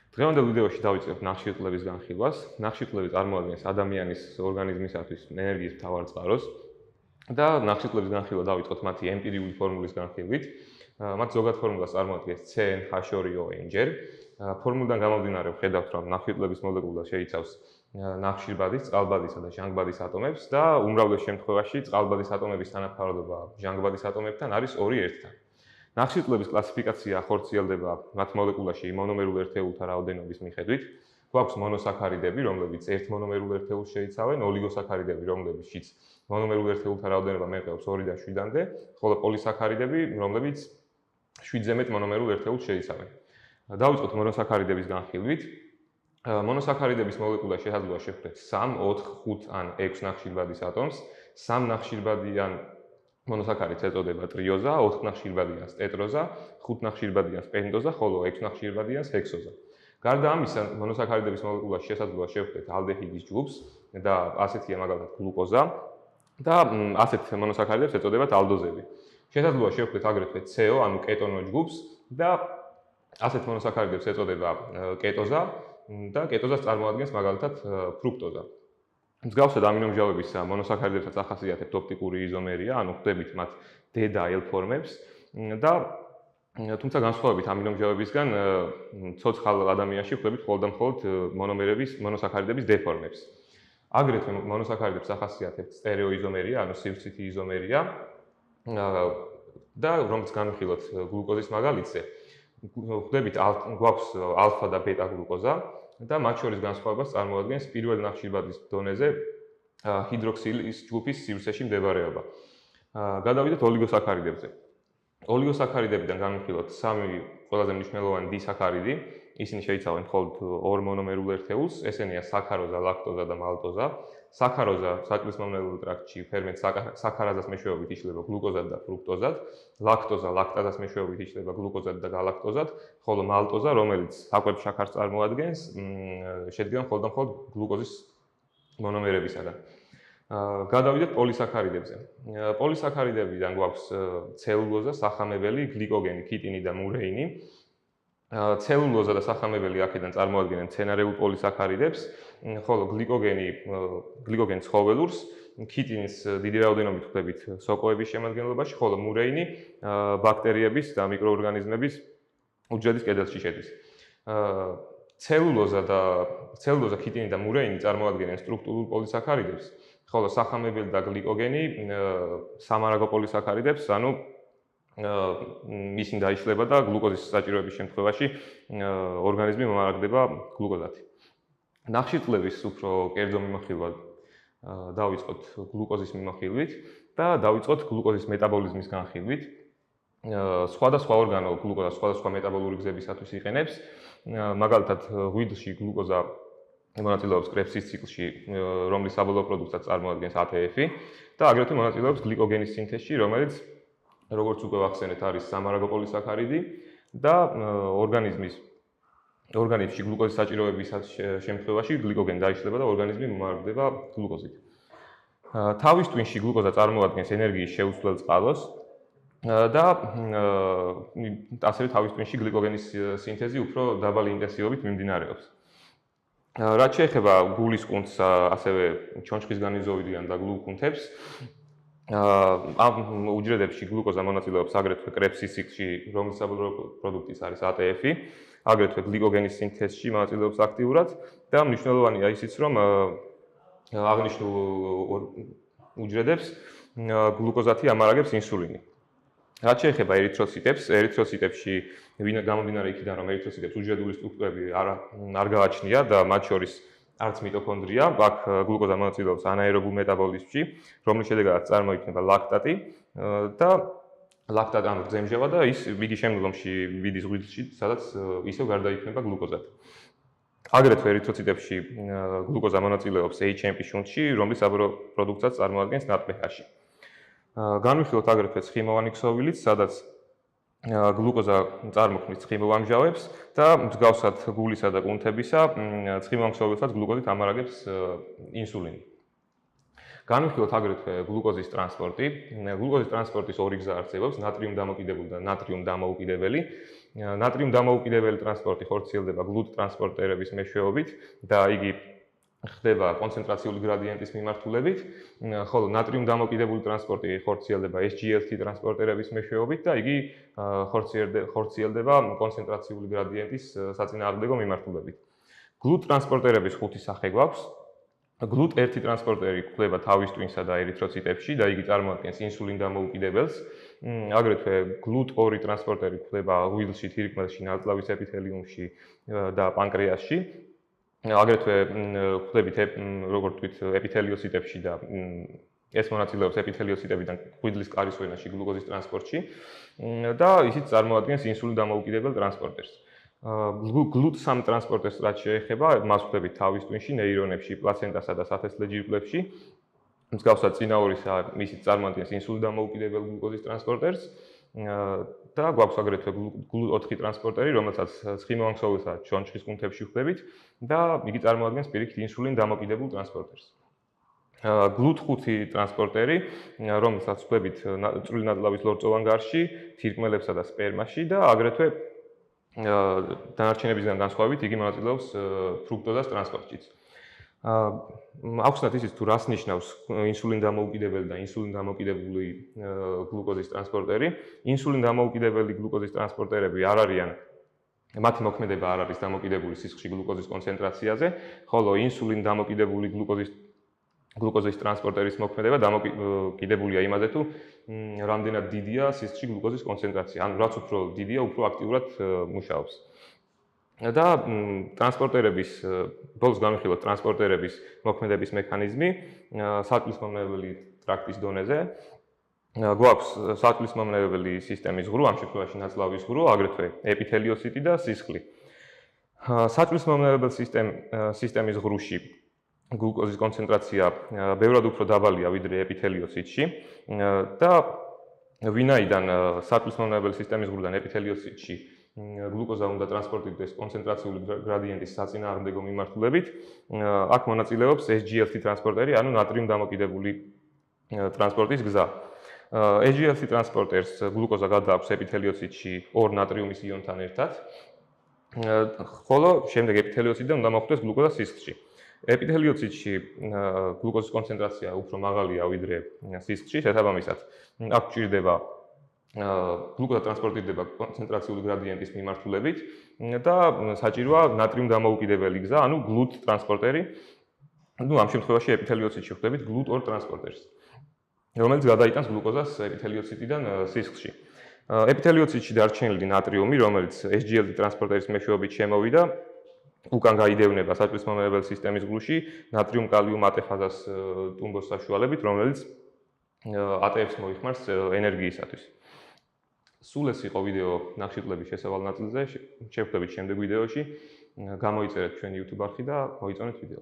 დღევანდელ ვიდეოში დავიწყებ ნახშირწყლების განხილვას. ნახშირწყლები წარმოადგენს ადამიანის ორგანიზმისათვის ენერგიის მთავარ წყაროს და ნახშირწყლების განხილვა დავიწყოთ მათი ემპირიული ფორმულის განხილვით. მათ ზოგად ფორმულას წარმოადგენს CN-H2O-N-ჯერ. ფორმულიდან გამომდინარე ვხედავთ, რომ ნახშირწყლების მოლეკულა შეიცავს ნახშირბადის, წყალბადისა და ჟანგბადის ატომებს და უმრავლეს შემთხვევაში წყალბადის ატომების თანაფარდობა ჟანგბადის ატომებთან არის 2:1-თან. ნახშირწყლების კლასიფიკაცია ახორციელდება მათ მოლეკულაში მონომერულ ერთეულთა რაოდენობის მიხედვით. გვაქვს მონოსაქარიდები, რომლებიც ერთ მონომერულ ერთეულს შეიცავენ, ოლიგოსაქარიდები, რომლებიც მონომერულ ერთეულთა რაოდენობა მერყეობს 2-დან 7-მდე, ხოლო პოლისაქარიდები, რომლებიც 7-ზე მეტ მონომერულ ერთეულს შეიცავენ. დავიწყოთ მონოსაქარიდების განხილვით. მონოსაქარიდების მოლეკულა შესაძლოა შევხვდეთ 3, 4, 5 ან 6 ნახშირბადის ატომს. 3 ნახშირბადიან მონოსაქარიდს ეწოდება ტრიოზა, 4 ნახშირბადიანს ტეტროზა, 5 ნახშირბადიანს პენტოზა, ხოლო 6 ნახშირბადიანს ჰექსოზა. გარდა ამისა, მონოსაქარიდების მოლეკულაში შესაძლოა შევხვდეთ ალდეჰიდის ჯგუფს და ასეთია მაგალითად გლუკოზა და ასეთ მონოსაქარიდებს ეწოდებათ ალდოზები. შესაძლოა შევხვდეთ აგრეთვე CO, ანუ კეტონო ჯგუფს და ასეთ მონოსაქარიდებს ეწოდება კეტოზა და კეტოზას წარმოადგენს მაგალითად ფრუქტოზა. მსგავსად ამინომჟავების მონოსაქარიდებსაც ახასიათებთ ოპტიკური იზომერია, ანუ ხვდებით მათ D და L ფორმებს და თუმცა განსხვავებით ამინომჟავებისგან ცოცხალ ადამიანში ხვდებით მხოლოდ და მხოლოდ მონოსაქარიდების D ფორმებს. აგრეთვე მონოსაქარიდებს ახასიათებთ სტერეოიზომერია, ანუ სივრცითი იზომერია და რომც განვიხილოთ გლუკოზის მაგალითზე. ხვდებით გვაქვს ალფა და ბეტა გლუკოზა და მათ შორის განსხვავებას წარმოადგენს პირველ ნახშირბადის დონეზე ჰიდროქსილის ჯგუფის სივრცეში მდებარეობა. გადავიდეთ ოლიგოსაქარიდებზე. ოლიგოსაქარიდებიდან განვიხილოთ 3 ყველაზე მნიშვნელოვანი დისაქარიდი. ისინი შეიცავენ მხოლოდ 2 მონომერულ ერთეულს, ესენია საქაროზა, ლაქტოზა და მალტოზა. საქაროზა საჭმლის-მომნელოვან ტრაქტში ფერმენტ საქარაზას მეშვეობით იშლება გლუკოზად და ფრუქტოზად, ლაქტოზა ლაქტაზას მეშვეობით იშლება გლუკოზად და გალაქტოზად, ხოლო მალტოზა, რომელიც საკვებ შაქარს წარმოადგენს, შედგება მხოლოდ და მხოლოდ გლუკოზის მონომერებისაგან. გადავიდეთ პოლისაქარიდებზე. პოლისაქარიდებიდან გვაქვს ცელულოზა, სახამებელი, გლიკოგენი, ქიტინი და მურეინი. ცელულოზა და სახამებელი აქედან წარმოადგენენ მცენარეულ პოლისაქარიდებს, ხოლო გლიკოგენი ცხოველურს, ქიტინს დიდი რაოდენობით ხვდებით სოკოების შემადგენლობაში, ხოლო მურეინი ბაქტერიების და მიკროორგანიზმების უჯრედის კედელში შედის. ცელულოზა, ქიტინი და მურეინი წარმოადგენენ სტრუქტურულ პოლისაქარიდებს, ხოლო სახამებელი და გლიკოგენი სამარაგო პოლისაქარიდებს, ანუ ისინი დაიშლება და გლუკოზის საჭიროების შემთხვევაში ორგანიზმი მომარაგდება გლუკოზათი. ნახშირწყლების უფრო კერძო მიმოხილვა დავიწყოთ გლუკოზის მიმოხილვით და დავიწყოთ გლუკოზის მეტაბოლიზმის განხილვით. სხვადასხვა ორგანო გლუკოზას სხვადასხვა მეტაბოლური გზებისათვის იყენებს. მაგალითად, ღვიძლში გლუკოზა მონაწილეობს კრებსის ციკლში, რომლის საბოლოო პროდუქტად წარმოადგენს ATF და აგრეთვე მონაწილეობს გლიკოგენის სინთეზში, რომელიც როგორც უკვე ვახსენეთ, არის სამარაგო პოლისაქარიდი და ორგანიზმში გლუკოზის საჭიროების შემთხვევაში გლიკოგენი დაიშლება და ორგანიზმი მომარაგდება გლუკოზით. თავის ტვინში გლუკოზა წარმოადგენს ენერგიის შეუცვლელ წყაროს და ასევე თავის ტვინში გლიკოგენის სინთეზი უფრო დაბალი ინტენსივობით მიმდინარეობს. რაც შეეხება გულის კუნთს, ასევე ჩონჩხის განიზოვიდან და გლუკუნთებს, ამ უჯრედებში გლუკოზა მონაწილეობს აგრეთვე კრებსის ციკლში, რომლის საბოლოო პროდუქტიც არის ATF, აგრეთვე გლიკოგენის სინთეზში მონაწილეობს აქტიურად და მნიშვნელოვანია ისიც, რომ აღნიშნულ უჯრედებს გლუკოზათი ამარაგებს ინსულინი. რაც შეეხება ერითროციტებში გამომდინარე იქიდან, რომ ერითროციტებს უჯრედული სტრუქტურები არ გააჩნია და მათ შორის არც მიტოქონდრია, აქ გლუკოზა მონაწილეობს ანაერობულ მეტაბოლიზმში, რომლის შედეგადაც წარმოიქმნება ლაქტატი და ლაქტატი ანუ გზემჟევა და იგი შემდგომში ვიდის ღვიძლში, სადაც ისევ გარდაიქმნება გლუკოზად. აგრეთვე ერითროციტებში გლუკოზა მონაწილეობს HMP შუნთში, რომლის საბოლოო პროდუქტად წარმოადგენს ნატ-პჰ-ში. განვიხილოთ აგრეთვე ცხიმოვანი ქსოვილიც, სადაც გლუკოზა წარმოქმნის ცხიმოვამჟავებს და მსგავსად გულისა და კუნთებისა, ცხიმოვან ქსოვილსაც გლუკოზით ამარაგებს ინსულინი. განვიხილოთ აგრეთვე გლუკოზის ტრანსპორტი. გლუკოზის ტრანსპორტის 2 გზა არსებობს, ნატრიუმ დამოკიდებული და ნატრიუმ დამოუკიდებელი. ნატრიუმ დამოუკიდებელი ტრანსპორტი ხორციელდება გლუტ ტრანსპორტერების მეშვეობით და იგი ხდება კონცენტრაციული გრადიენტის მიმართულებით, ხოლო ნატრიუმ დამოკიდებული ტრანსპორტი ხორციელდება SGLT ტრანსპორტერების მეშვეობით და იგი ხორციელდება კონცენტრაციული გრადიენტის საწინააღმდეგო მიმართულებით. გლუტ ტრანსპორტერების 5 სახე გვაქვს. გლუტ 1 ტრანსპორტერი გვხვდება თავის ტვინსა და ერითროციტებში და იგი წარმოადგენს ინსულინ დამოუკიდებელს. აგრეთვე გლუტ 2 ტრანსპორტერი გვხვდება ღვიძლში, თირკმელში, ნაწლავის ეპითელიუმში და პანკრეასში. აგრეთვე გვხვდებით როგორც ვთქვით ეპითელიოციტებში და ეს მონაწილეობს ეპითელიოციტებიდან ღვიძლის კარის ვენაში გლუკოზის ტრანსპორტში და ისიც წარმოადგენს ინსულინ დამოუკიდებელ ტრანსპორტერს. გლუტ 3 ტრანსპორტერს რაც შეეხება, მას ვხვდებით თავის ტვინში, ნეირონებში, პლაცენტასა და საფესლე ჯირკვლებში. მსგავსად წინაორისა, ისიც წარმოადგენს ინსულინ დამოუკიდებელ გლუკოზის ტრანსპორტერს. და გვაქვს აგრეთვე გლუტ 4 ტრანსპორტერი, რომელსაც ცხიმოვან ქსოვილსა და ჩონჩხის კუნთებში ვხვდებით და იგი წარმოადგენს პირიქით ინსულინ დამოკიდებულ ტრანსპორტერს. გლუტ 5 ტრანსპორტერი, რომელსაც ვხვდებით წვრილი ნაწლავის ლორწოვან გარსში, თირკმელებსა და სპერმაში და აგრეთვე დანარჩენებისგან განსხვავებით იგი მონაწილეობს ფრუქტოზას ტრანსპორტშიც. აუხსნათ ისიც თუ რას ნიშნავს ინსულინ დამოუკიდებელი და ინსულინ დამოკიდებული გლუკოზის ტრანსპორტერი. ინსულინ დამოუკიდებელი გლუკოზის ტრანსპორტერები არ არიან, მათი მოქმედება არ არის დამოკიდებული სისხლში გლუკოზის კონცენტრაციაზე, ხოლო ინსულინ დამოკიდებული გლუკოზის ტრანსპორტერის მოქმედება დამოკიდებულია იმაზე, თუ რამდენად დიდია სისხლში გლუკოზის კონცენტრაცია. ანუ რაც უფრო დიდია, უფრო აქტიურად მუშაობს. და ტრანსპორტერების ბოლოს განვიხილოთ ტრანსპორტერების მოქმედების მექანიზმი საწვრისმომნელებელი ტრაქტის დონეზე. გვაქვს საწვრისმომნელებელი სისტემის ღრუ, ამ შემთხვევაში ნაწლავის ღრუ, აგრეთვე ეპითელიოციტი და სისხლი. საწვრისმომნელებელი სისტემის ღრუში გლუკოზის კონცენტრაცია ბევრად უფრო დაბალია ვიდრე ეპითელიოციტში და ვინაიდან საწვრისმომნელებელი სისტემის ღრუდან ეპითელიოციტში გლუკოზა უნდა ტრანსპორტირდეს კონცენტრაციული გრადიენტის საწინააღმდეგო მიმართულებით, აქ მონაწილეობს SGLT ტრანსპორტერი, ანუ ნატრიუმ დამოკიდებული ტრანსპორტის გზა. SGLT ტრანსპორტერს გლუკოზა გადააქვს ეპითელიოციტში 2 ნატრიუმის იონთან ერთად, ხოლო შემდეგ ეპითელიოციტიდან უნდა მოხვდეს გლუკოზა სისხლში. ეპითელიოციტში გლუკოზის კონცენტრაცია უფრო მაღალია ვიდრე სისხლში, შესაბამისად, აქ გვჭირდება გლუკოზა ტრანსპორტირდება კონცენტრაციული გრადიენტის მიმართულებით და საჭიროა ნატრიუმ დამოუკიდებელი გზა, ანუ გლუტ ტრანსპორტერი. ამ შემთხვევაში ეპითელიოციტში ვხვდებით გლუტ 2 ტრანსპორტერს, რომელიც გადაიტანს გლუკოზას ეპითელიოციტიდან სისხლში. ეპითელიოციტში დარჩენილი ნატრიუმი, რომელიც SGLT ტრანსპორტერის მეშვეობით შემოვიდა, უკან გაიდევნება საწვრისმომნელებელი სისტემის ღრუში ნატრიუმ კალიუმ ატეფაზას ტუმბოს საშუალებით, რომელიც ატეებს მოიხმარს ენერგიისათვის. სულ ეს იყო ვიდეო ნახშირწყლების შესავალ ნაწილზე. შევხვდებით შემდეგ ვიდეოში. გამოიწერეთ ჩვენი YouTube არხი და მოიწონეთ ვიდეო.